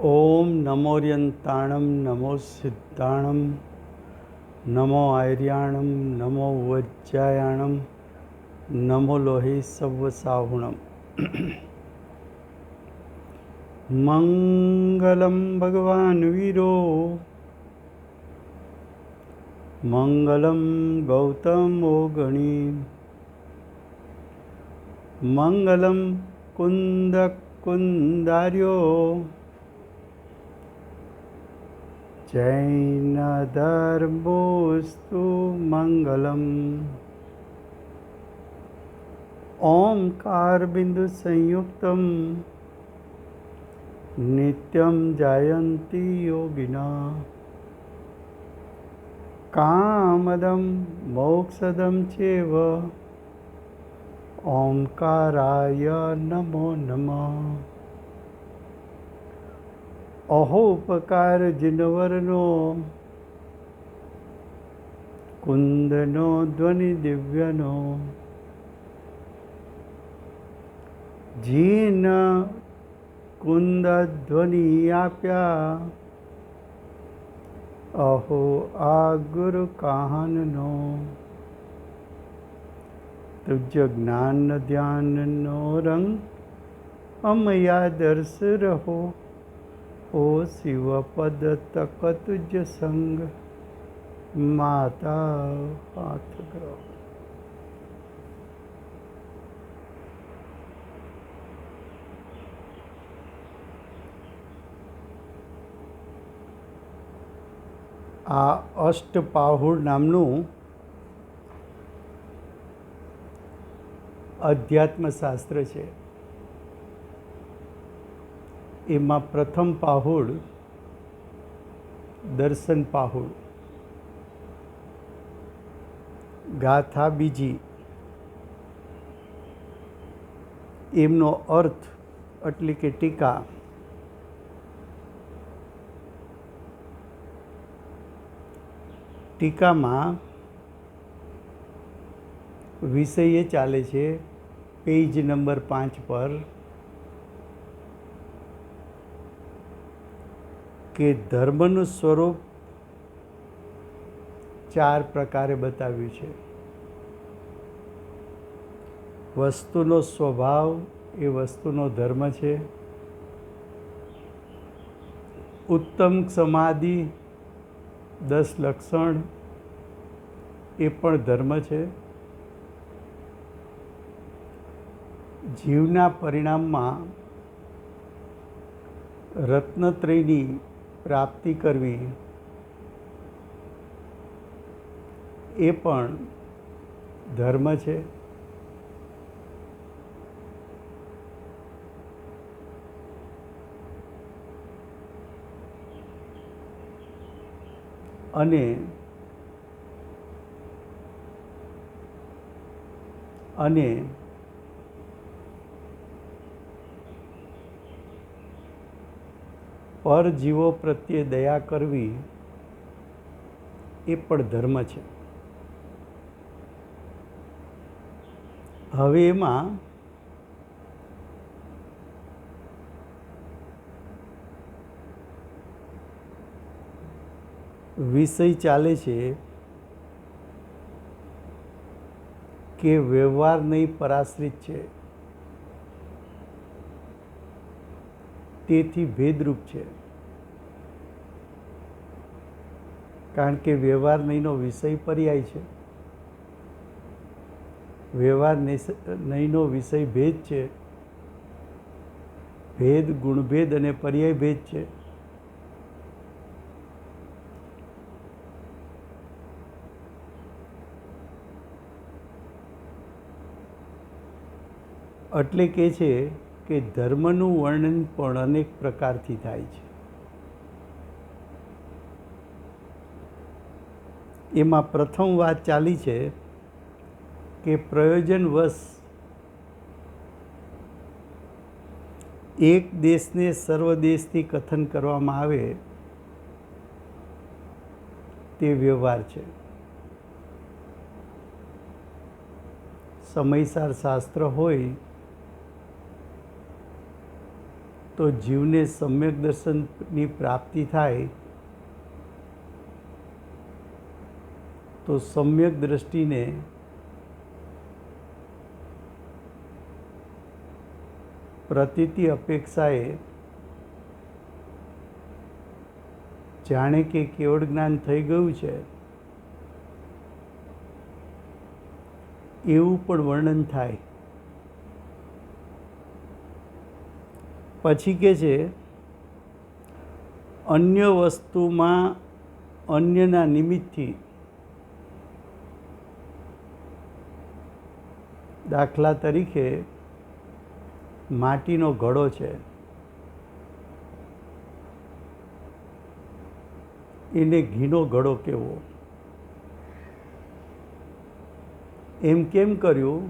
ओम नमोर्यंताणं नमो सिद्धाणं नमो आर्याणं नमो वज्रायाणं नमो लोहे सव्वसाहुणम् मंगलम भगवान वीरो मंगलम गौतमो गणी मंगलम कुंद कुंदार्यो जैन धर्मोस्तु मंगलम। ओंकार बिंदु संयुक्तम नित्यं जायन्ति योगिना कामदं मोक्षदं चैव ओंकाराय नमो नमः। अहोपकार जिनवरनो कुंदनो ध्वनि दिव्यनो जीन कुंद ध्वनि आप्या अहो आ गुरु काहननो तुझ ज्ञान ध्यान नो रंग अमया दर्श रहो ओ शिव पद तक तुझ संग माता हाथ करो। આ અષ્ટપાહુર નામનું અધ્યાત્મશાસ્ત્ર છે. એમાં પ્રથમ પાહુડ દર્શન પાહુડ, ગાથા બીજી, એમનો અર્થ એટલે કે ટીકા. ટીકામાં વિષય એ ચાલે છે પેજ નંબર 5 પર કે ધર્મનું સ્વરૂપ 4 પ્રકારે બતાવ્યું છે. વસ્તુનો સ્વભાવ એ વસ્તુનો ધર્મ છે. ઉત્તમ સમાધિ 10 લક્ષણ એ પણ ધર્મ છે. જીવના પરિણામમાં રત્નત્રયની પ્રાપ્તિ કરવી એ પણ ધર્મ છે. અને પરજીવો પ્રત્યે દયા કરવી એ પણ ધર્મ છે. હવે એમાં વિષય ચાલે છે કે વ્યવહાર નહીં પરાશ્રિત છે, તેથી ભેદરૂપ છે. કારણ કે વ્યવહાર નહીંનો વિષય પર્યાય છે, વ્યવહાર નહીંનો વિષય ભેદ છે. ભેદ ગુણભેદ અને પર્યાય ભેદ છે. એટલે કે છે કે ધર્મનું વર્ણન પણ અનેક પ્રકારથી થાય છે. એમાં પ્રથમ વાત ચાલી છે કે પ્રયોજનવશ એક દેશને સર્વદેશથી કથન કરવામાં આવે તે વ્યવહાર છે. સમયસાર શાસ્ત્ર હોય તો જીવને સમ્યક દર્શનની પ્રાપ્તિ થાય તો સમ્યક દ્રષ્ટિને પ્રતીતિ અપેક્ષાએ જાણે કે કેવળ જ્ઞાન થઈ ગયું છે એવું પણ વર્ણન થાય. પછી કે છે અન્ય વસ્તુમાં અન્યના નિમિત્તથી, દાખલા તરીકે માટીનો ઘડો છે, એને ઘીનો ઘડો કહેવો. એમ કેમ કર્યું?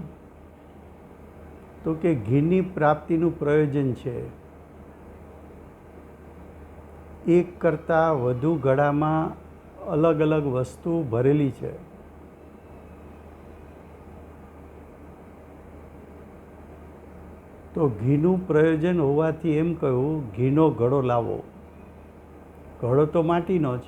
તો કે ઘીની પ્રાપ્તિનું પ્રયોજન છે. એક કરતાં વધુ ઘડામાં અલગ અલગ વસ્તુ ભરેલી છે. તો ઘીનું પ્રયોજન હોવાથી એમ કહ્યું ઘીનો ઘડો લાવો. ઘડો તો માટીનો જ.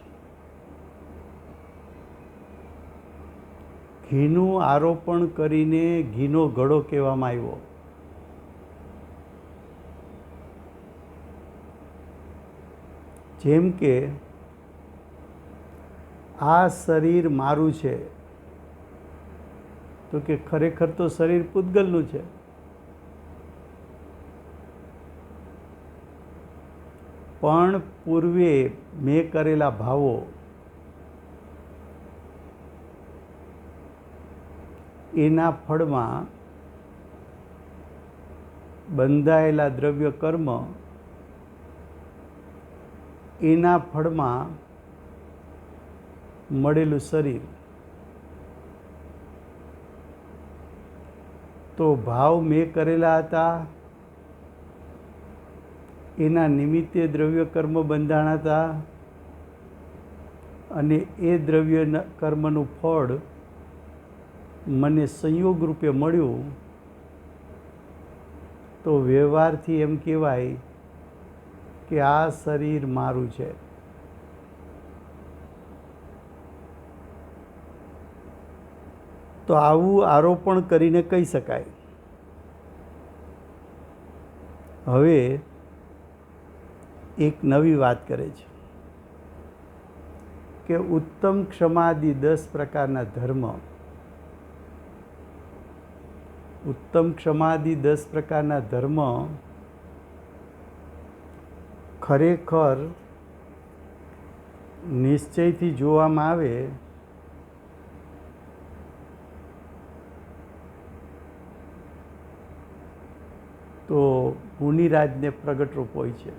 ઘીનું આરોપણ કરીને ઘીનો ઘડો કહેવામાં આવ્યો. જેમ કે આ શરીર મારું છે, તો કે ખરેખર તો શરીર પૂતગલનું છે. પણ પૂર્વે મેં કરેલા ભાવો એના ફળમાં બંધાયેલા દ્રવ્ય કર્મ એના ફળમાં મળેલું શરીર. તો ભાવ મેં કરેલા હતા એના નિમિત્તે દ્રવ્ય કર્મ બંધાણા હતા અને એ દ્રવ્ય કર્મનું ફળ મને સંયોગ રૂપે મળ્યું. તો વ્યવહારથી એમ કહેવાય કે આ શરીર મારું છે. તો આવું આરોપણ કરીને કહી શકાય. હવે એક નવી વાત કરે છે કે ઉત્તમ ક્ષમાદિ 10 પ્રકારના ધર્મ, ઉત્તમ ક્ષમાદિ 10 પ્રકારના ધર્મ ખરેખર નિશ્ચયથી જોવામાં આવે તો મુનિરાજને પ્રગટરૂપ હોય છે.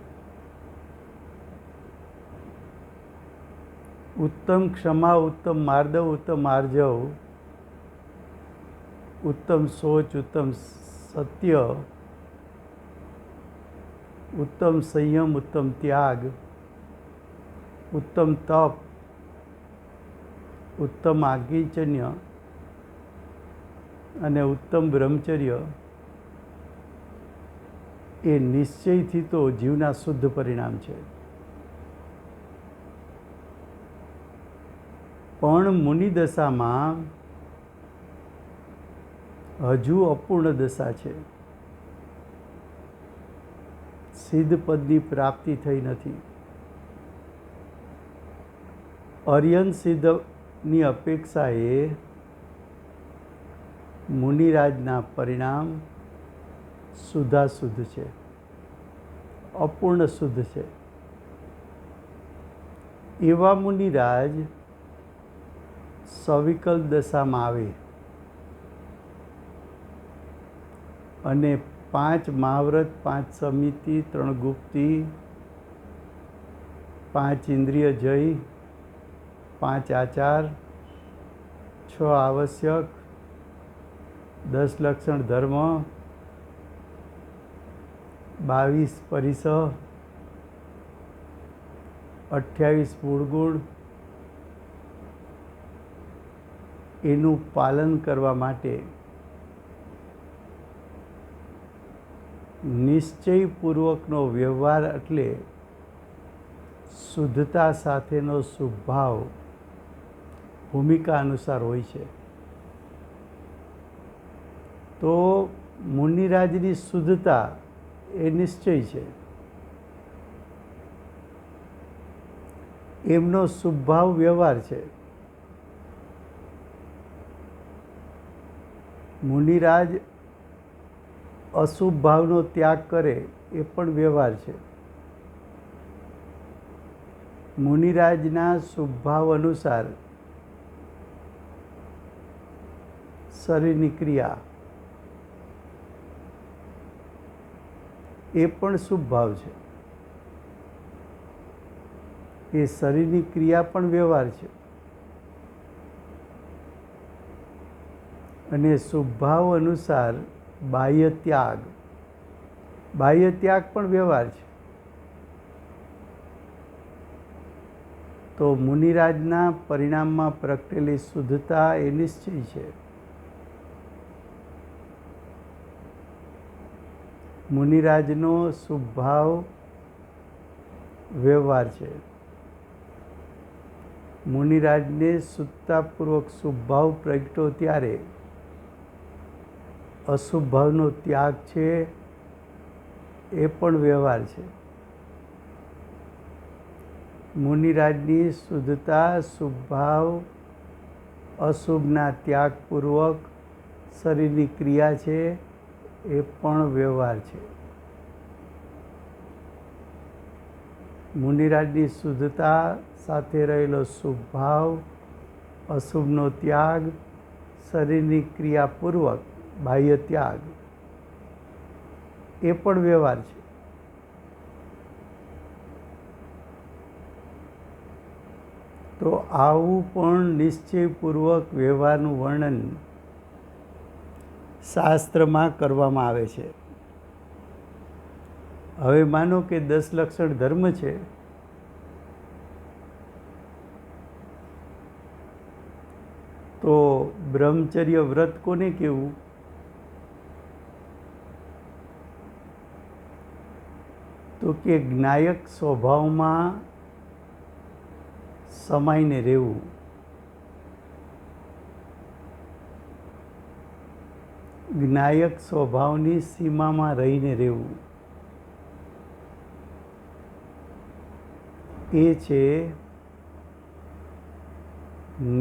ઉત્તમ ક્ષમા, ઉત્તમ માર્દવ, ઉત્તમ આર્જવ, ઉત્તમ શોચ, ઉત્તમ સત્ય, ઉત્તમ સંયમ, ઉત્તમ ત્યાગ, ઉત્તમ તપ, ઉત્તમ આજ્ઞાચર્ય અને ઉત્તમ બ્રહ્મચર્ય એ નિશ્ચયથી તો જીવના શુદ્ધ પરિણામ છે. પણ મુનિ દશામાં હજુ અપૂર્ણ દશા છે. સિદ્ધ પદની પ્રાપ્તિ થઈ નથી. અર્યન સિદ્ધની અપેક્ષાએ મુનિરાજના પરિણામ શુદ્ધાશુદ્ધ છે, અપૂર્ણ શુદ્ધ છે. એવા મુનિરાજ સવિકલ દશામાં આવે અને 5 મહાવ્રત, 5 સમિતિ, 3 ગુપ્તી, 5 ઇન્દ્રિય જય, 5 આચાર, 6 આવશ્યક, 10 લક્ષણ ધર્મ, 22 પરિસહ, 28 મૂળગુણ એનું પાલન કરવા માટે નિશ્ચયપૂર્વકનો વ્યવહાર એટલે શુદ્ધતા સાથેનો સ્વભાવ ભૂમિકા અનુસાર હોય છે. તો મુનિરાજની શુદ્ધતા એ નિશ્ચય છે. એમનો સ્વભાવ વ્યવહાર છે. મુનિરાજ અશુભ ભાવનો ત્યાગ કરે એ પણ વ્યવહાર છે. મુનિરાજના સ્વભાવ અનુસાર શરીરની ક્રિયા એ પણ શુભ ભાવ છે. એ શરીરની ક્રિયા પણ વ્યવહાર છે. અને સ્વભાવ અનુસાર બાહ્ય ત્યાગ પણ વ્યવહાર છે. તો મુનિરાજના પરિણામમાં પ્રગટેલી શુદ્ધતા એ નિશ્ચય છે. મુનિરાજનો સ્વભાવ વ્યવહાર છે. મુનિરાજને શુદ્ધતાપૂર્વક સ્વભાવ પ્રગટ્યો ત્યારે અશુભ ભાવનો ત્યાગ છે એ પણ વ્યવહાર છે. મુનિરાજની શુદ્ધતા સ્વભાવ અશુભના ત્યાગપૂર્વક શરીરની ક્રિયા છે એ પણ વ્યવહાર છે. મુનિરાજની શુદ્ધતા સાથે રહેલો સ્વભાવ અશુભનો ત્યાગ શરીરની ક્રિયાપૂર્વક બાહ્ય ત્યાગ એ પણ વ્યવહાર છે. તો આવું પણ નિશ્ચયપૂર્વક વ્યવહારનું વર્ણન શાસ્ત્રમાં કરવામાં આવે છે. હવે માનો કે 10 લક્ષણ ધર્મ છે. તો બ્રહ્મચર્ય વ્રત કોને કહેવું? તો કે જ્ઞાયક સ્વભાવમાં સમાઈને રહેવું. જ્ઞાયક સ્વભાવની સીમામાં રહીને રહેવું એ છે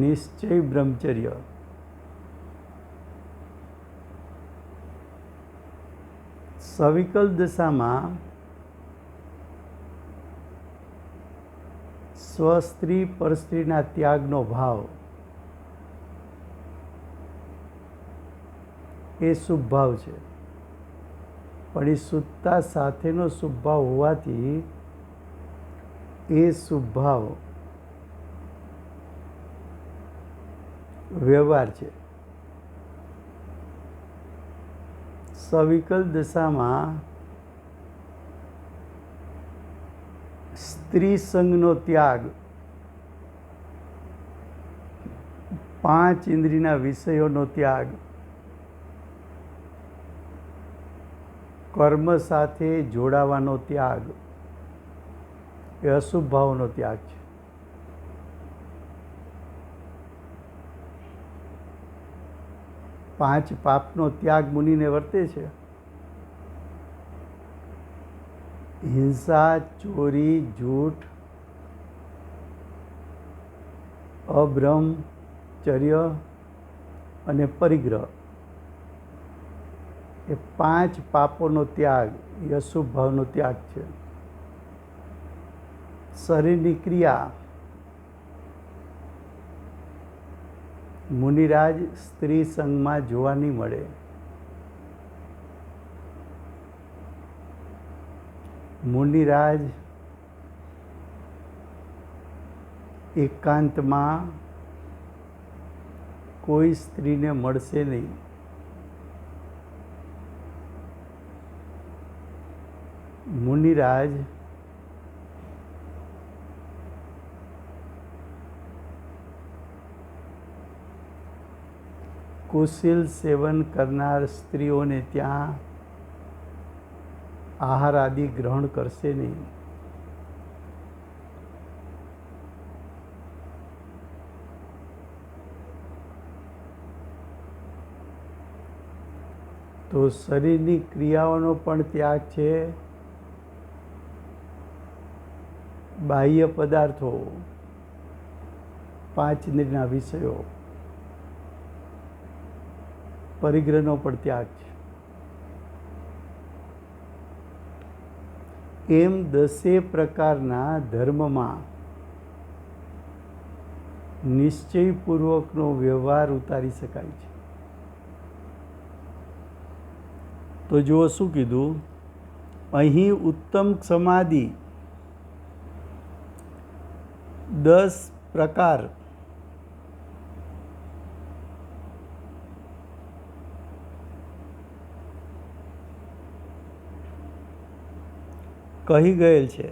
નિશ્ચય બ્રહ્મચર્ય. સવિકલ દશામાં સ્વસ્ત્રી પરસ્ત્રીના ત્યાગનો ભાવ એ શુભ ભાવ છે. પણ એ શુદ્ધતા સાથેનો શુભ ભાવ હોવાથી એ શુભ ભાવ વ્યવહાર છે. સવિકલ દશામાં સ્ત્રી સંગનો ત્યાગ 5 ઇન્દ્રિયના વિષયોનો ત્યાગ કર્મ સાથે જોડાવાનો ત્યાગ એ અશુભ ભાવનો ત્યાગ છે. પાંચ પાપનો ત્યાગ મુનિને વર્તે છે. હિંસા, ચોરી, જૂઠ, અબ્રહ્મચર્ય અને પરિગ્રહ એ 5 પાપોનો ત્યાગ એ અશુભ ભાવનો ત્યાગ છે. શરીરની ક્રિયા મુનિરાજ સ્ત્રી સંગમાં જોવા નહીં મળે. મુનિરાજ એકાંતમાં કોઈ સ્ત્રીને મળશે નહીં. મુનિરાજ કુશીલ સેવન કરનાર સ્ત્રીઓને ત્યાં આહાર આદિ ગ્રહણ કરશે નહીં. તો શરીરની ક્રિયાઓનો પણ ત્યાગ છે. બાહ્ય પદાર્થો, 5 ઇન્દ્રિયના વિષયો, પરિગ્રહનો પણ ત્યાગ છે. એમ 10 પ્રકારના ધર્મમાં નિશ્ચયપૂર્વકનો વ્યવહાર ઉતારી શકાય છે. તો જુઓ શું કીધું અહીં, ઉત્તમ સમાધિ 10 પ્રકાર કહી ગયેલ છે.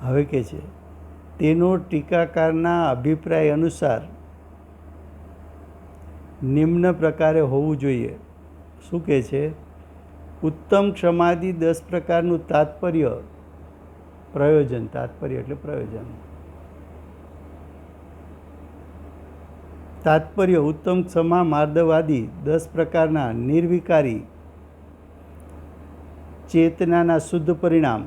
હવે કે છે તેનો ટીકાકારના અભિપ્રાય અનુસાર નિમ્ન પ્રકારે હોવું જોઈએ. શું કહે છે? ઉત્તમ સમાધિ 10 પ્રકારનું તાત્પર્ય, પ્રયોજન, તાત્પર્ય એટલે પ્રયોજન, તાત્પર્ય ઉત્તમ ક્ષમા માર્દવાદી 10 પ્રકારના નિર્વિકારી ચેતનાના શુદ્ધ પરિણામ.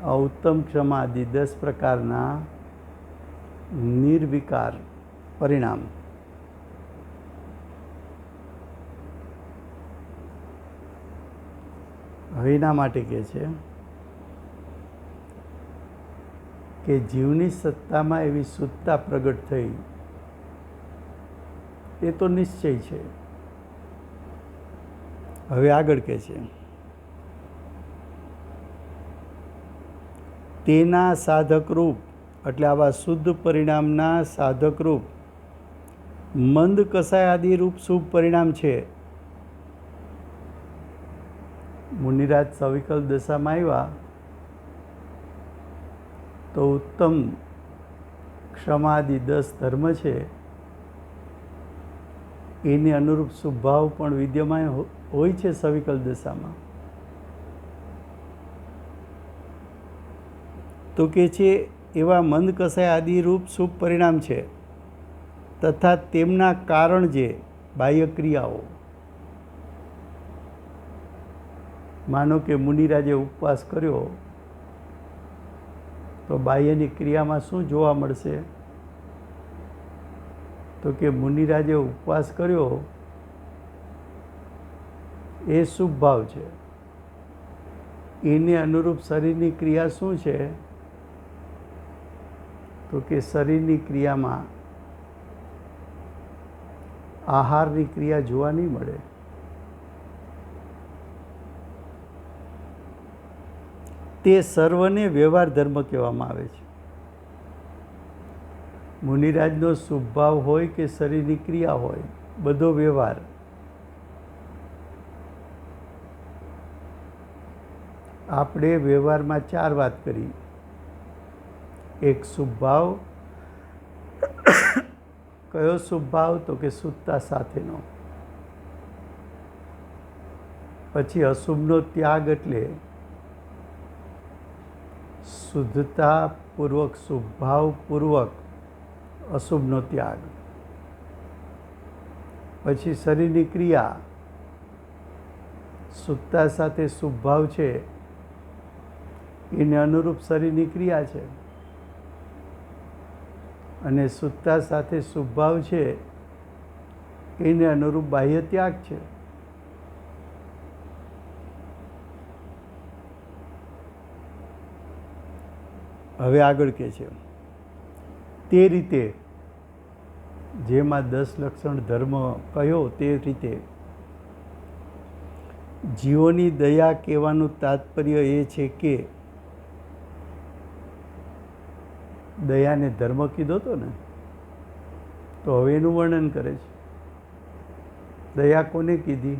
આ ઉત્તમ ક્ષમાદિ 10 પ્રકારના નિર્વિકાર પરિણામ. હવે એના માટે કહે છે કે જીવની સત્તામાં એવી શુદ્ધતા પ્રગટ થઈ, એ તો નિશ્ચય છે. હવે આગળ કહે છે તેના સાધકરૂપ, એટલે આવા શુદ્ધ પરિણામના સાધકરૂપ મંદ કસાય આદિરૂપ શુભ પરિણામ છે. મુનિરાજ સવિકલ દશામાં આવ્યા તો ઉત્તમ ક્ષમાદિ 10 ધર્મ છે, એને અનુરૂપ શુભભાવ પણ વિદ્યમાન હોય છે સવિકલ દશામાં. તો કે છે એવા મંદ કસાય આદિરૂપ શુભ પરિણામ છે, તથા તેમના કારણ જે બાહ્ય ક્રિયાઓ. માનો કે મુનિરાજે ઉપવાસ કર્યો તો બાહ્યની ક્રિયામાં શું જોવા મળશે? તો કે મુનિરાજે ઉપવાસ કર્યો એ શુભ ભાવ છે, એને અનુરૂપ શરીરની ક્રિયા શું છે? તો કે શરીરની ક્રિયામાં આહારની ક્રિયા જોવા નહીં મળે. તે સર્વને વ્યવહાર ધર્મ કહેવામાં આવે છે. મુનિરાજનો શુભભાવ હોય કે શરીરની ક્રિયા હોય, બધો વ્યવહાર. આપણે વ્યવહારમાં 4 વાત કરી. એક શુભભાવ. કયો શુભભાવ? તો કે શુદ્ધતા સાથેનો. પછી અશુભનો ત્યાગ, એટલે શુદ્ધતા પૂર્વક, શુભભાવ પૂર્વક અશુભનો ત્યાગ. પછી શરીરની ક્રિયા, શુદ્ધતા સાથે શુભભાવ છે, એને અનુરૂપ શરીરની ક્રિયા છે, અને શુદ્ધતા સાથે શુભભાવ છે એને અનુરૂપ બાહ્ય ત્યાગ છે. હવે આગળ કહે છે તે રીતે જેમાં 10 લક્ષણ ધર્મ કયો તે રીતે જીવોની દયા કહેવાનું તાત્પર્ય એ છે કે દયાને ધર્મ કીધો હતો ને, તો હવે એનું વર્ણન કરે છે. દયા કોને કીધી?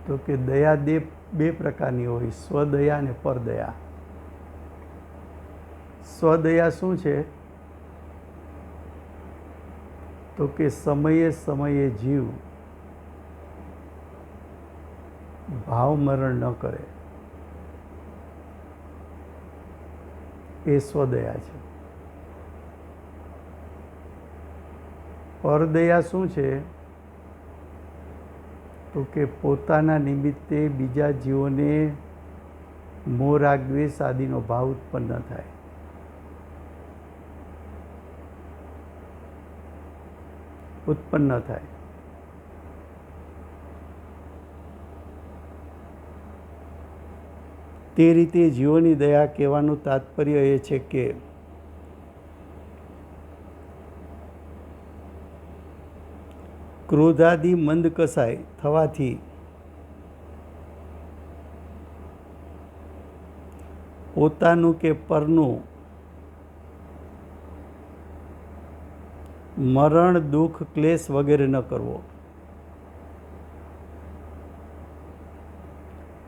તો કે દયા બે પ્રકારની હોય, સ્વદયા અને પરદયા. સ્વદયા શું છે? તો કે સમયે સમયે જીવ ભાવમરણ ન કરે, એ સ્વદયા છે. પરદયા શું છે? તો કે પોતાના નિમિત્તે બીજા જીવોને મોહ રાગ દ્વેષ આદિનો ભાવ ઉત્પન્ન થાય. તે રીતે જીવોની દયા કહેવાનું તાત્પર્ય એ છે કે ક્રોધાદિ મંદ કસાય થવાથી પોતાનું કે પરનું મરણ દુઃખ ક્લેશ વગેરે ન કરવો.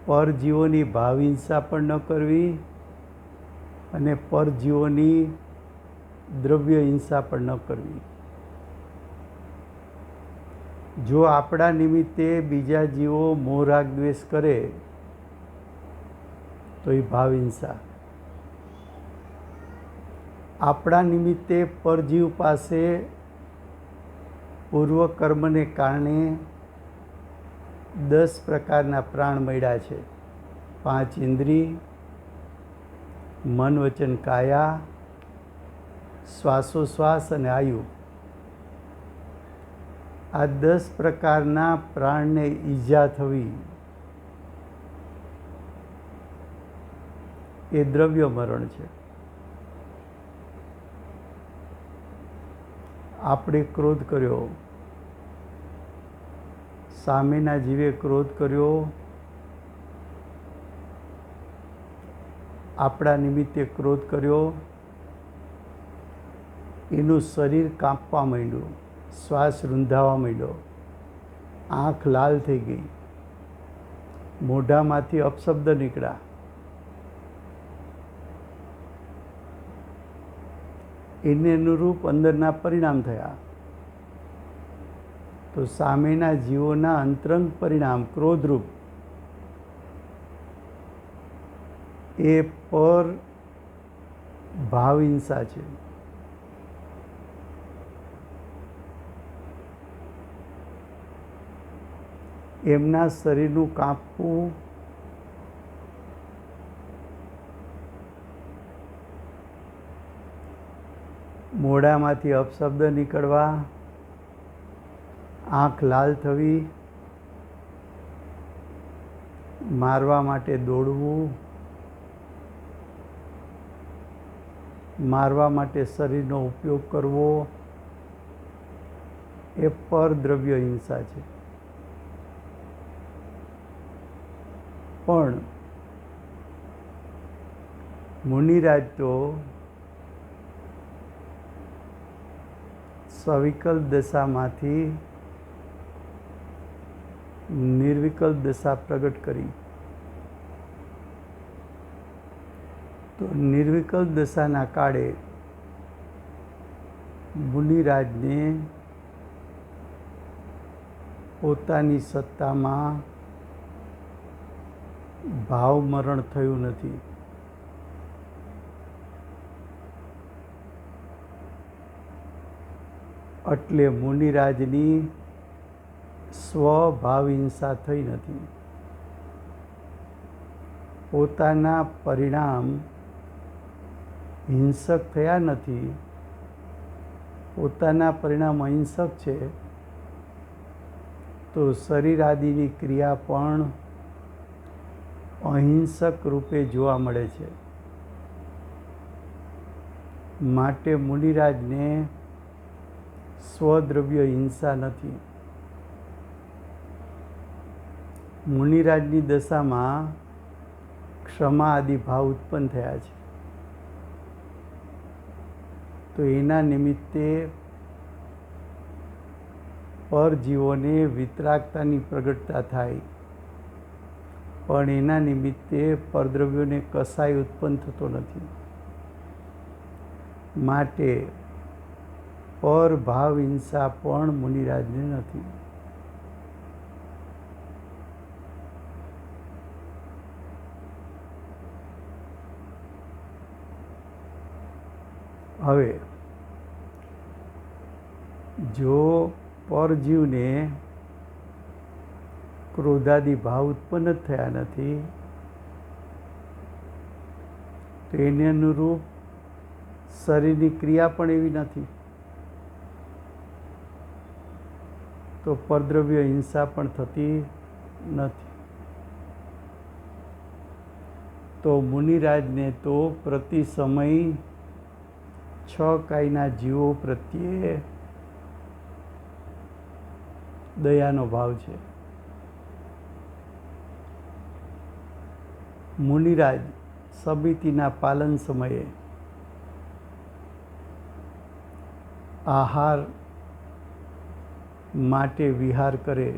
પરજીવોની ભાવહિંસા પણ ન કરવી અને પરજીવોની દ્રવ્ય હિંસા પણ ન કરવી. જો આપણા નિમિત્તે બીજા જીવો મોહ રાગ દ્વેષ કરે તો એ ભાવહિંસા. આપણા નિમિત્તે પરજીવ પાસે પૂર્વકર્મને કારણે 10 પ્રકારના પ્રાણ મળ્યા છે. 5 ઇન્દ્રિય, મન વચન કાયા, શ્વાસોશ્વાસ અને આયુ. આ 10 પ્રકારના પ્રાણને ઈજા થવી એ દ્રવ્ય મરણ છે. આપણે ક્રોધ કર્યો, સામેના જીવે ક્રોધ કર્યો, આપણા નિમિત્તે ક્રોધ કર્યો, એનું શરીર કાંપવા માંડ્યું, શ્વાસ રૂંધાવા માંડ્યો, આંખ લાલ થઈ ગઈ, મોઢામાંથી અપશબ્દ નીકળ્યા. એને અનુરૂપ અંદરના પરિણામ થયા. તો સામેના જીવોના અંતરંગ પરિણામ ક્રોધરૂપ એ પર ભાવહિંસા છે. એમના શરીરનું કાપવું, મોઢામાંથી અપશબ્દ નીકળવા, આંખ લાલ થવી, મારવા માટે દોડવું, મારવા માટે શરીરનો ઉપયોગ કરવો, એ પરદ્રવ્ય હિંસા છે. પણ મુનિરાજ તો સવિકલ્પ દશામાંથી નિર્વિકલ્પ દશા પ્રગટ કરી. તો નિર્વિકલ્પ દશાના કાળે મુનિરાજને પોતાની સત્તામાં ભાવમરણ થયું નથી. એટલે મુનિરાજની સ્વભાવ હિંસા થઈ નથી. પોતાના પરિણામ હિંસક થયા નથી. પોતાના પરિણામ અહિંસક છે તો શરીર આદિની ક્રિયા પણ અહિંસક રૂપે જોવા મળે છે. માટે મુનિરાજને સ્વદ્રવ્ય હિંસા નથી. મુનિરાજની દશામાં ક્ષમા આદિ ભાવ ઉત્પન્ન થયા છે. તો એના નિમિત્તે પરજીવોને વિતરાગતાની પ્રગટતા થાય, પણ એના નિમિત્તે પરદ્રવ્યોને કસાય ઉત્પન્ન થતો નથી. માટે પર ભાવ હિંસા પણ મુનિરાજને નથી. હવે જો પરજીવને ક્રોધાદી ભાવ ઉત્પન્ન જ થયા નથી તો એને અનુરૂપ શરીરની ક્રિયા પણ એવી નથી તો પરદ્રવ્ય હિંસા પણ થતી નથી. તો મુનિરાજને તો પ્રતિ સમય 6 કાયના જીવો પ્રત્યે દયાનો ભાવ છે. મુનિરાજ સમિતિના પાલન સમયે આહાર માટે વિહાર કરે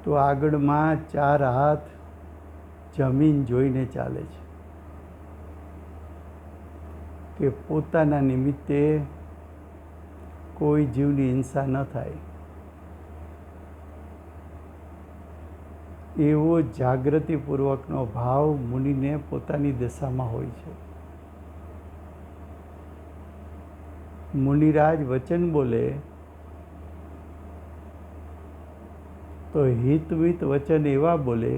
તો આગળમાં 4 હાથ જમીન જોઈને ચાલે છે કે પોતાના નિમિત્તે કોઈ જીવની હિંસા ન થાય. એવો જાગૃતિપૂર્વકનો ભાવ મુનિને પોતાની દશામાં હોય છે. મુનિરાજ વચન બોલે તો હિતવિત વચન એવા બોલે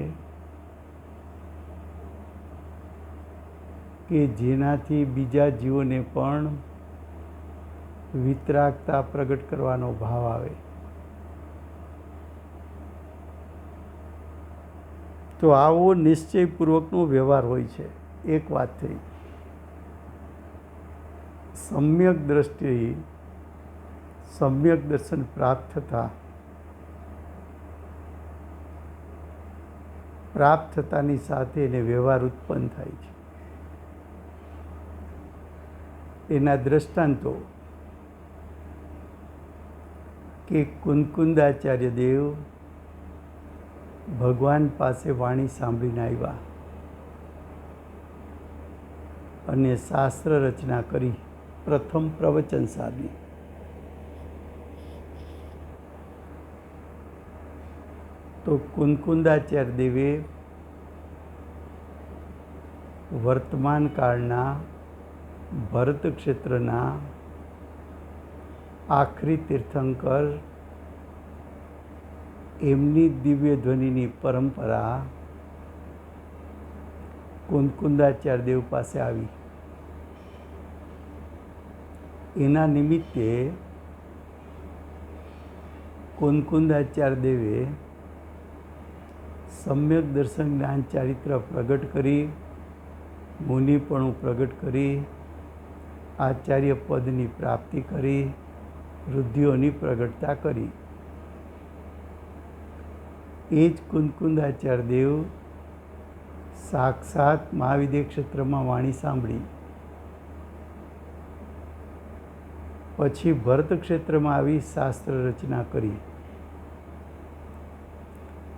કે જેનાથી બીજા જીવોને પણ વિતરાગતા પ્રગટ કરવાનો ભાવ આવે. તો આવો નિશ્ચયપૂર્વકનો વ્યવહાર હોય છે. એક વાત થઈ. સમ્યક દ્રષ્ટિ સમ્યક દર્શન પ્રાપ્ત થતાની સાથે એને વ્યવહાર ઉત્પન્ન થાય છે. એના દ્રષ્ટાંતો કે કુંદકુંદાચાર્ય દેવ ભગવાન પાસે વાણી સાંભળીને આવ્યા અને શાસ્ત્ર રચના કરી પ્રથમ પ્રવચન સાધી. તો કુંદકુંદાચાર્ય દેવે વર્તમાન કાળના ભરત ક્ષેત્રના આખરી તીર્થંકર એમની દિવ્ય ધ્વનિની પરંપરા કુંદકુંદાચાર્ય દેવ પાસે આવી. એના નિમિત્તે કુંદકુંદાચાર્ય દેવે સમ્યક દર્શન જ્ઞાન ચારિત્ર પ્રગટ કરી, મુનિપણું પ્રગટ કરી, આચાર્ય પદની પ્રાપ્તિ કરી, રુદ્ધિઓની પ્રગટતા કરી. એ જ કુંદકુંદાચાર્ય દેવ સાક્ષાત મહાવિદ્ય ક્ષેત્રમાં વાણી સાંભળી. પછી ભરત ક્ષેત્રમાં આવી શાસ્ત્ર રચના કરી.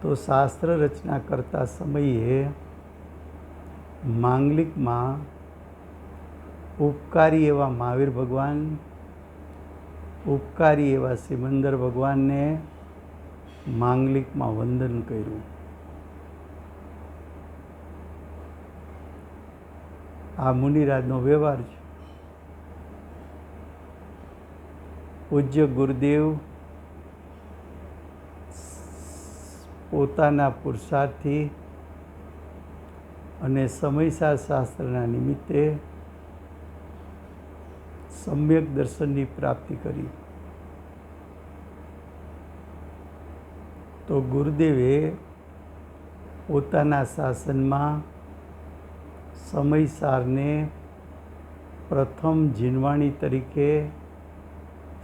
તો શાસ્ત્ર રચના કરતા સમયે માંગલિકમાં ઉપકારી એવા મહાવીર ભગવાન, ઉપકારી એવા સિમંદર ભગવાનને માંગલિકમાં વંદન કર્યું. આ મુનિરાજનો વ્યવહાર છે. પૂજ્ય ગુરુદેવ પોતાના પુરુષાર્થથી અને સમયસાર શાસ્ત્રના નિમિત્તે સમ્યક દર્શનની પ્રાપ્તિ કરી. તો ગુરુદેવે પોતાના શાસનમાં સમયસારને પ્રથમ જીનવાણી તરીકે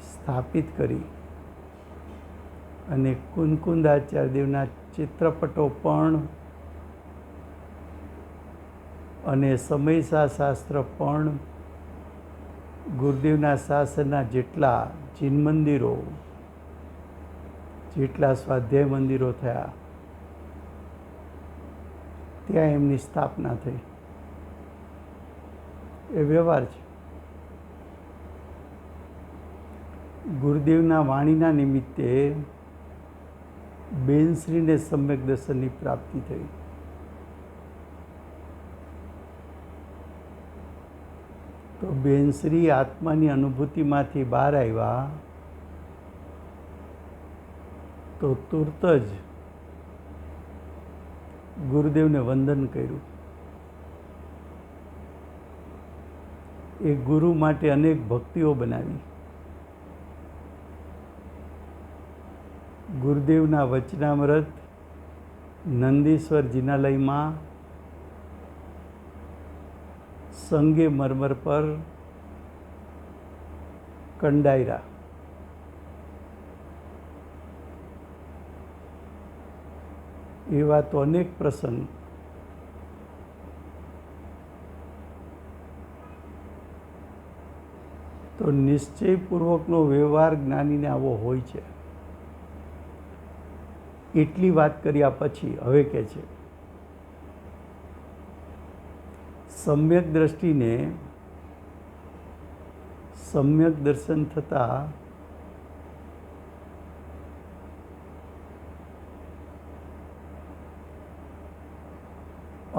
સ્થાપિત કરી અને કુંદકુંદાચાર્ય દેવના ચિત્રપટો પણ અને સમયસાર શાસ્ત્ર પણ ગુરુદેવના શાસનના જેટલા જીન મંદિરો, જેટલા સ્વાધ્યાય મંદિરો થયા ત્યાં એમની સ્થાપના થઈ. એ વ્યવહાર છે. ગુરુદેવના વાણીના નિમિત્તે બેનશ્રીને સમ્યક દર્શનની પ્રાપ્તિ થઈ. તો બેનશ્રી આત્માની અનુભૂતિમાંથી બહાર આવ્યા તો તુરત જ ગુરુદેવને વંદન કર્યું. એ ગુરુ માટે અનેક ભક્તિઓ બનાવી. ગુરુદેવના વચનામૃત નંદીશ્વર જિનાલયમાં સંગે મરમર પર કંડાયરા. એવા તો અનેક પ્રસંગ. તો નિશ્ચયપૂર્વકનો વ્યવહાર જ્ઞાનીને આવો હોય છે. એટલી વાત કર્યા પછી હવે કહે છે સમ્યક દ્રષ્ટિને સમ્યક દર્શન થતાં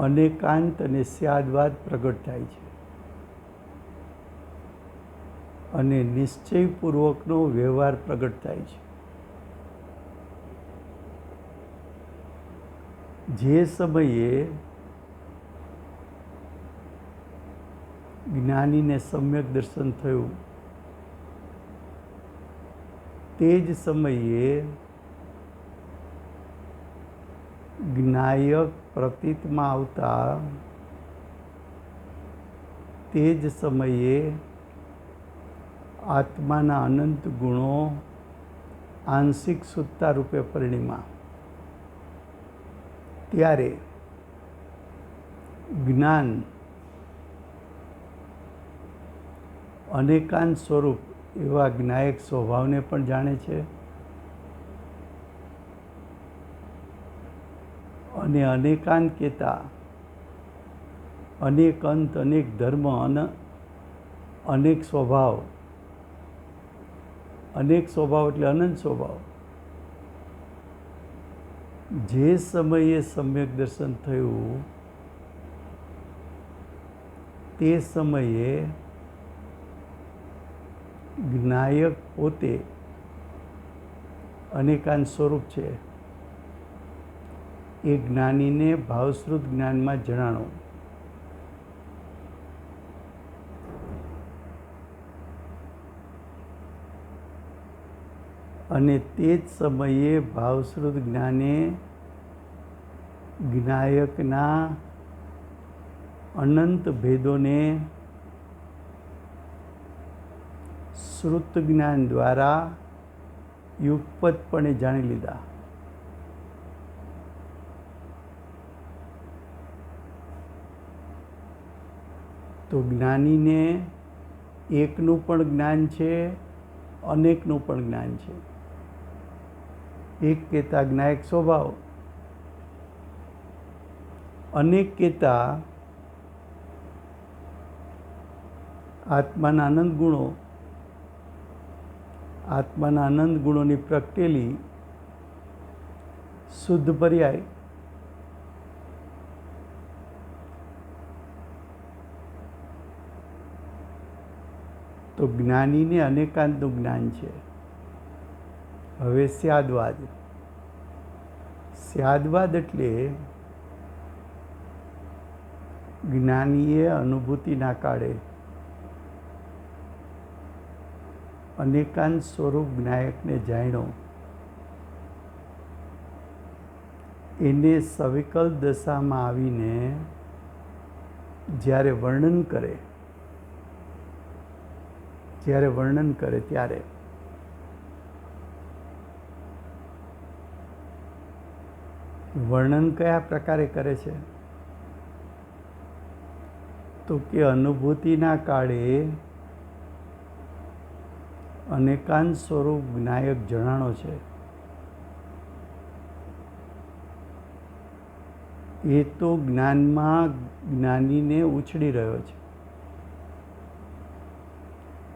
અનેકાંત અને સ્યાદવાદ પ્રગટ થાય છે અને નિશ્ચયપૂર્વકનો વ્યવહાર પ્રગટ થાય છે. જે સમયે જ્ઞાનીને સમ્યક દર્શન થયું તે જ સમયે જ્ઞાયક પ્રતીતમાં આવતા તે જ સમયે આત્માના અનંત ગુણો આંશિક સુત્તા રૂપે પરિણમ્યા. ત્યારે જ્ઞાન અનેકાંત સ્વરૂપ એવા જ્ઞાયક સ્વભાવને પણ જાણે છે અને અનેકાંત કહેતા અનેક અંત, અનેક ધર્મ, અનેક સ્વભાવ. અનેક સ્વભાવ એટલે અનંત સ્વભાવ. જે સમયે સમ્યક દર્શન થયું તે સમયે જ્ઞાયક પોતે અનેકાંત સ્વરૂપ છે એ જ્ઞાનીને ભાવશ્રુત જ્ઞાનમાં જણાણો. અને તે જ સમયે ભાવશ્રુત જ્ઞાને જ્ઞાયકના અનંત ભેદોને શ્રુત જ્ઞાન દ્વારા યુગપતપણે જાણી લીધા. તો જ્ઞાનીને એકનું પણ જ્ઞાન છે, અનેકનું પણ જ્ઞાન છે. એક કહેતા જ્ઞાયક સ્વભાવ, અનેક કહેતા આત્માના અનંત ગુણો, આત્માના અનંત ગુણોની પ્રગટેલી શુદ્ધ પર્યાય. તો જ્ઞાનીને અનેકાંતનું જ્ઞાન છે. હવે સ્યાદવાદ. સ્યાદવાદ એટલે જ્ઞાનીએ અનુભૂતિના કાળે અનેકાંત સ્વરૂપ જ્ઞાયકને જાણ્યો, એને સવિકલ દશામાં આવીને જ્યારે વર્ણન કરે ત્યારે વર્ણન કયા પ્રકારે કરે છે? તો કે અનુભૂતિના કાળે અનેકાંત સ્વરૂપ જ્ઞાયક જણાણો છે. એ તો જ્ઞાનમાં જ્ઞાનીને ઉછળી રહ્યો છે.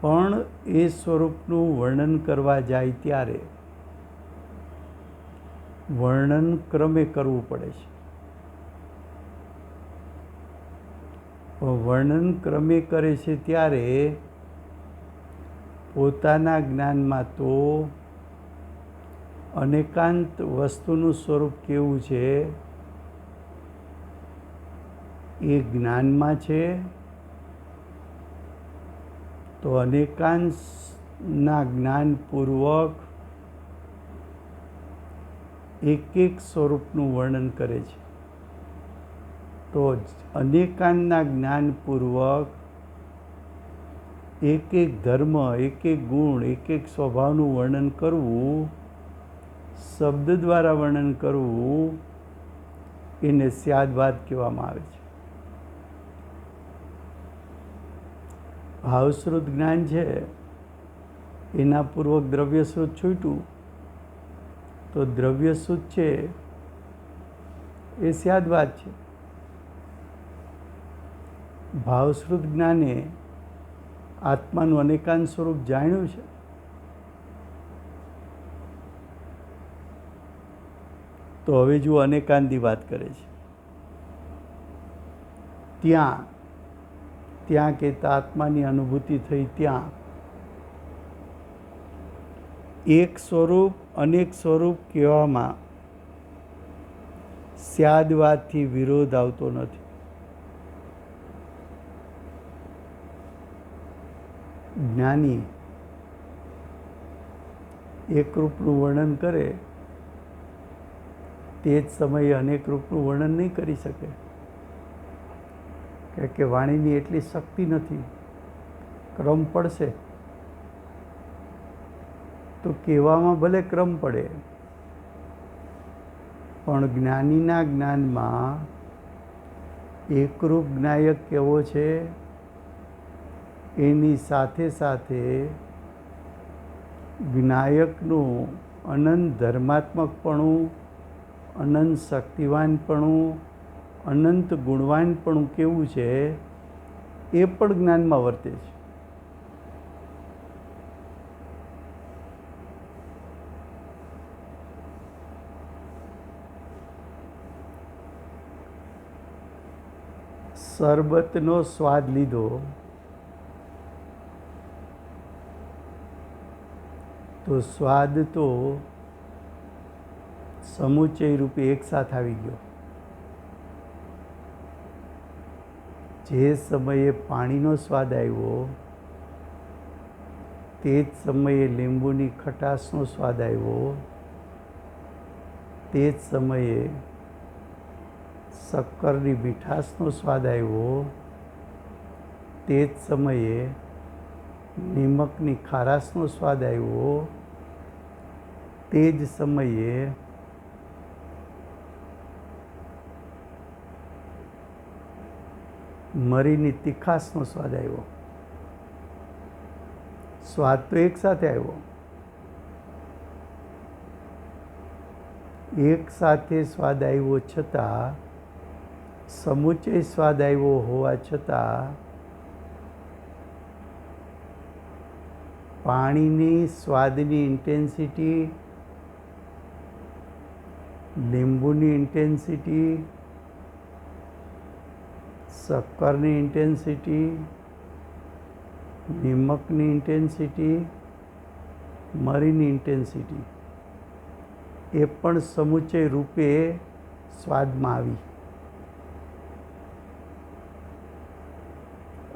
પણ એ સ્વરૂપનું વર્ણન કરવા જાય ત્યારે વર્ણન ક્રમે કરવું પડે છે. વર્ણન ક્રમે કરે છે ત્યારે પોતાના જ્ઞાનમાં તો અનેકાંત વસ્તુનું સ્વરૂપ કેવું છે એ જ્ઞાનમાં છે, તો અનેકાંશના જ્ઞાનપૂર્વક એક એક સ્વરૂપનું વર્ણન કરે છે. તો અનેકાંતના જ્ઞાનપૂર્વક એક એક ધર્મ, એક એક ગુણ, એક એક સ્વભાવનું વર્ણન કરવું, શબ્દ દ્વારા વર્ણન કરવું, એને સ્યાદવાદ કહેવામાં આવે છે. ભાવશ્રુત જ્ઞાન છે એના પૂર્વક દ્રવ્યશ્રુત છૂટ્યું, તો દ્રવ્યશ્રુત છે એ સ્યાદવાદ છે. ભાવશ્રુત જ્ઞાને આત્માનું અનેકાંત સ્વરૂપ જાણ્યું છે, તો હવે જુઓ અનેકાંતની વાત કરે છે. ત્યાં કહેતા આત્માની અનુભૂતિ થઈ, ત્યાં એક સ્વરૂપ અનેક સ્વરૂપ કહેવામાં સ્યાદવાદથી વિરોધ આવતો નથી. જ્ઞાની એક રૂપનું વર્ણન કરે તે જ સમયે અનેક રૂપનું વર્ણન નહીં કરી શકે, કે વાણીની એટલી શક્તિ નથી. ક્રમ પડશે તો કહેવામાં ભલે ક્રમ પડે, પણ જ્ઞાનીના જ્ઞાનમાં એકરૂપ જ્ઞાયક કેવો છે એની સાથે સાથે જ્ઞાયકનું અનંત ધર્માત્મકપણું, અનંત શક્તિવાનપણું, અનંત ગુણવાનપણું કેવું છે એ પણ જ્ઞાનમાં વર્તે છે. શરબતનો સ્વાદ લીધો તો સ્વાદ તો સમુચય રૂપે એકસાથ આવી ગયો. જે સમયે પાણીનો સ્વાદ આવ્યો તે જ સમયે લીંબુની ખટાશનો સ્વાદ આવ્યો, તે જ સમયે શક્કરની મીઠાશનો સ્વાદ આવ્યો, તે જ સમયે નિમકની ખારાશનો સ્વાદ આવ્યો, તે જ સમયે મરીની તીખાશનો સ્વાદ આવ્યો. સ્વાદ તો એક સાથે આવ્યો. એક સાથે સ્વાદ આવ્યો છતાં, સમુચય સ્વાદ આવ્યો હોવા છતાં પાણીની સ્વાદની ઇન્ટેન્સિટી, લીંબુની ઇન્ટેન્સિટી, શક્કરની ઇન્ટેન્સિટી, નિમકની ઇન્ટેન્સિટી, મરીની ઇન્ટેન્સિટી એ પણ સમુચય રૂપે સ્વાદમાં આવી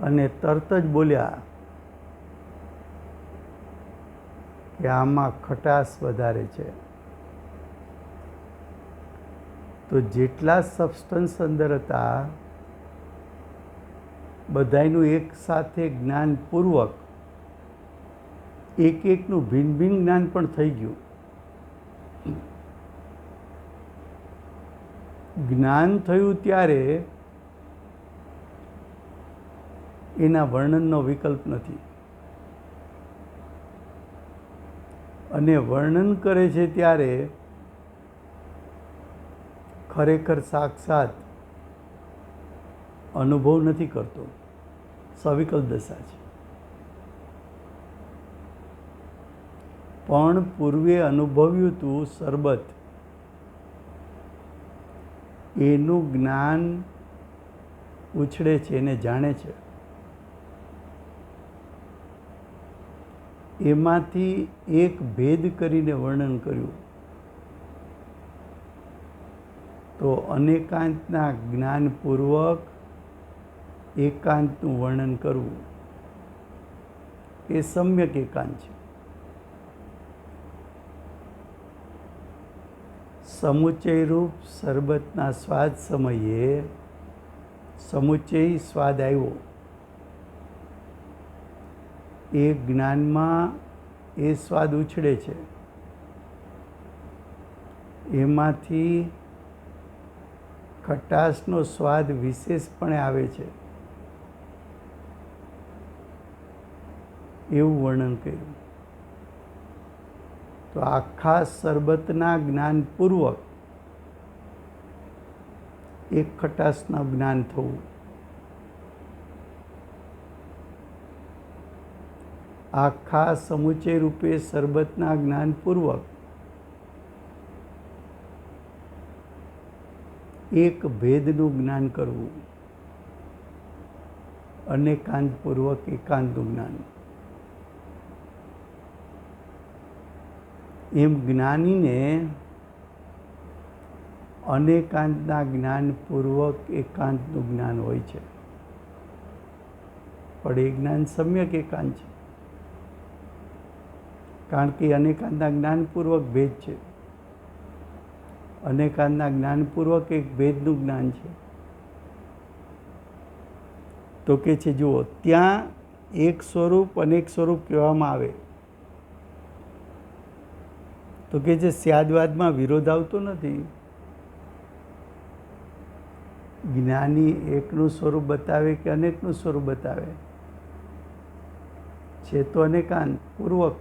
અને તરત જ બોલ્યા કે આમાં ખટાશ વધારે છે. તો જેટલા સબસ્ટન્સ અંદર હતા બધાયનું એક સાથે જ્ઞાનપૂર્વક એક એકનું ભિન્ન ભિન્ન જ્ઞાન પણ થઈ ગયું. જ્ઞાન થયું ત્યારે એના વર્ણનનો વિકલ્પ નથી, અને વર્ણન કરે છે ત્યારે ખરેખર સાક્ષાત અનુભવ નથી કરતો, સવિકલ્પ દશા છે. પણ પૂર્વે અનુભવ્યું હતું શરબત, એનું જ્ઞાન ઉછળે છે, એને જાણે છે. એમાંથી એક ભેદ કરીને વર્ણન કર્યું. તો અનેકાંતના જ્ઞાનપૂર્વક એકાંતનું વર્ણન કરવું એ સમ્યક એકાંત છે. સમુચય રૂપ શરબતના સ્વાદ સમયે સમુચય સ્વાદ આવ્યો, એ જ્ઞાનમાં એ સ્વાદ ઉછળે છે, એમાંથી ખટાશનો સ્વાદ વિશેષપણે આવે છે, એવું વર્ણન કર્યું. તો આખા શરબતના જ્ઞાનપૂર્વક એક ખટાશનું જ્ઞાન થવું, આખા સમુચય રૂપે શરબતના જ્ઞાનપૂર્વક એક ભેદનું જ્ઞાન કરવું, અનેકાંતપૂર્વક એકાંતનું જ્ઞાન. એમ જ્ઞાનીને અનેકાંતના જ્ઞાનપૂર્વક એકાંતનું જ્ઞાન હોય છે, પણ એ જ્ઞાન સમ્યક એકાંત છે, કારણ કે અનેકાંતના જ્ઞાનપૂર્વક ભેદ છે, અનેકાંતના જ્ઞાનપૂર્વક એક ભેદનું જ્ઞાન છે. તો કે છે જુઓ, ત્યાં એક સ્વરૂપ અનેક સ્વરૂપ કહેવામાં આવે તો કે જે સ્યાદવાદમાં વિરોધ આવતો નથી. જ્ઞાની એકનું સ્વરૂપ બતાવે કે અનેકનું સ્વરૂપ બતાવે છે તો અનેકાંત પૂર્વક,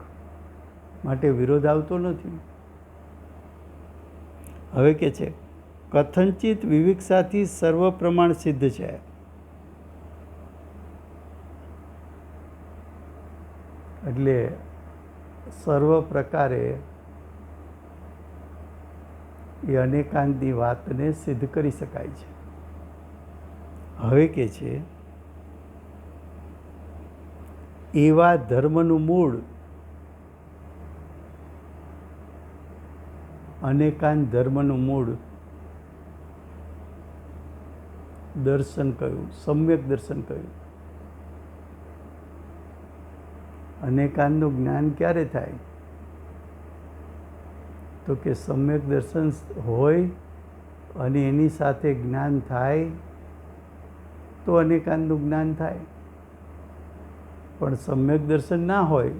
માટે વિરોધ આવતો નથી. હવે કે છે કથનચિત વિવિક્ષાથી સર્વ પ્રમાણ સિદ્ધ છે. એટલે સર્વ પ્રકારે એ અનેકાંતની વાતને સિદ્ધ કરી શકાય છે. હવે કે છે એવા ધર્મનું મૂળ અનેકાંત ધર્મનું મૂળ દર્શન કહ્યું, સમ્યક દર્શન કહ્યું. અનેકાંતનું જ્ઞાન ક્યારે થાય? તો કે સમ્યક દર્શન હોય અને એની સાથે જ્ઞાન થાય તો અનેકાંતનું જ્ઞાન થાય. પણ સમ્યક દર્શન ના હોય,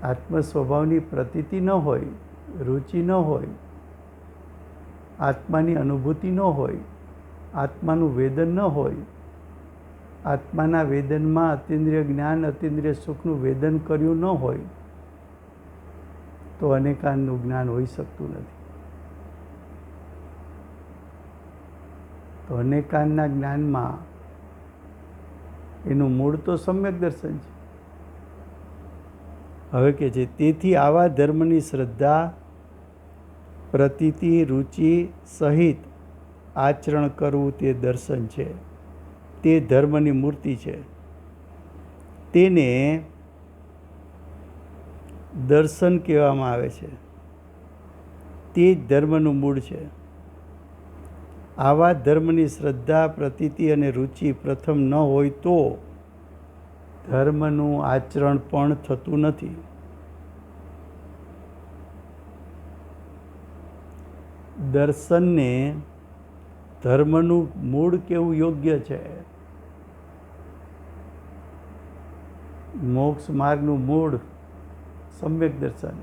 આત્મ સ્વભાવની પ્રતીતિ ન હોય, રુચિ ન હોય, આત્માની અનુભૂતિ ન હોય, આત્માનું વેદન ન હોય, આત્માના વેદનમાં અતિન્દ્રિય જ્ઞાન અતિન્દ્રિય સુખનું વેદન કર્યું ન હોય તો અનેકાંતનું જ્ઞાન હોઈ શકતું નથી. તો અનેકાંતના જ્ઞાનમાં એનું મૂળ તો સમ્યક દર્શન છે. હવે કે છે તેથી આવા ધર્મની શ્રદ્ધા પ્રતીતિ રુચિ સહિત આચરણ કરવું તે દર્શન છે, તે ધર્મની મૂર્તિ છે. તેને દર્શન કહેવામાં આવે છે, તે જ ધર્મનું મૂળ છે. આવા ધર્મની શ્રદ્ધા પ્રતીતિ અને રુચિ પ્રથમ ન હોય તો ધર્મનું આચરણ પણ થતું નથી. દર્શનને ધર્મનું મૂળ કેવું યોગ્ય છે? મોક્ષ માર્ગનું મૂળ સમ્યક દર્શન,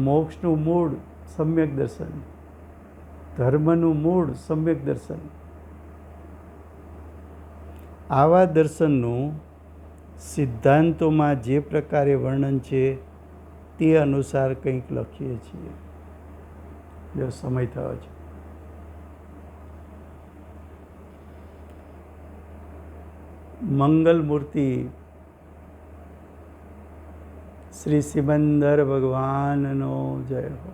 મોક્ષનું મૂળ સમ્યક દર્શન, ધર્મનું મૂળ સમ્યક દર્શન. આવા દર્શનનું સિદ્ધાંતોમાં જે પ્રકારે વર્ણન છે તે અનુસાર કંઈક લખીએ છીએ. જો સમય થયો છે. મંગલ મૂર્તિ શ્રી સિમંદર ભગવાનનો જય હો.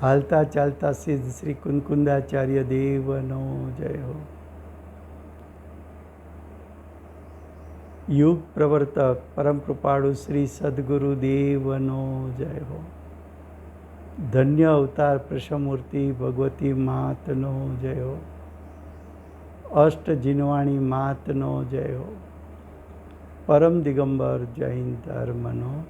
હાલતા ચાલતા સિદ્ધ શ્રી કુંકુંદાચાર્ય દેવનો જય હો. યુગ પ્રવર્તક પરમ કૃપાળુ શ્રી સદગુરુ દેવનો જય હો. ધન્ય અવતાર પ્રશમૂર્તિ ભગવતી માતનો જય હો. અષ્ટ જીનવાણી માતનો જય હો. પરમ દિગંબર જૈન ધર્મનો